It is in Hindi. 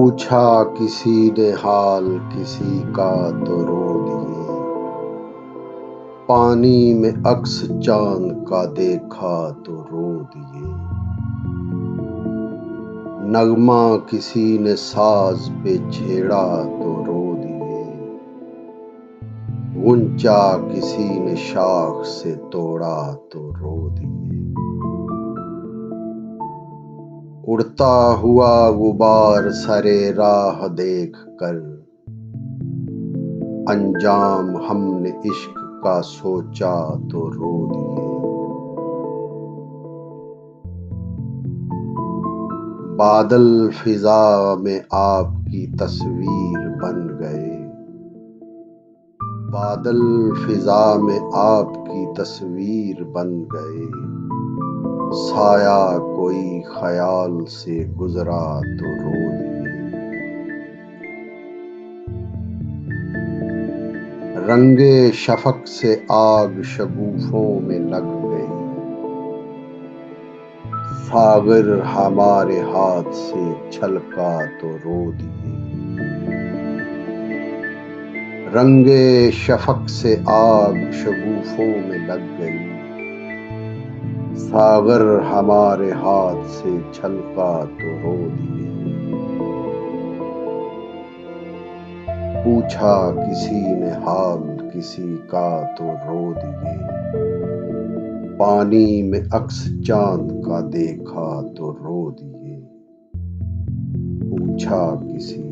पूछा किसी ने हाल किसी का तो रो दिए, पानी में अक्स चांद का देखा तो रो दिए। नगमा किसी ने साज पे छेड़ा तो रो दिए, गुंचा किसी ने शाख से तोड़ा तो रो दिए। उड़ता हुआ गुबार सरे राह देख कर, अंजाम हमने इश्क का सोचा तो रो दिए। बादल फिजा में आपकी तस्वीर बन गए, बादल फिजा में आपकी तस्वीर बन गए। साया कोई ख्याल से गुजरा तो रो दिए। रंगे शफक से आग शगुफों में लग गई, सागर हमारे हाथ से छलका तो रो दिए। रंगे शफक से आग शगुफों में लग गई, सागर हमारे हाथ से छलका तो रो दिए। पूछा किसी ने हाल किसी का तो रो दिए, पानी में अक्स चांद का देखा तो रो दिए। पूछा किसी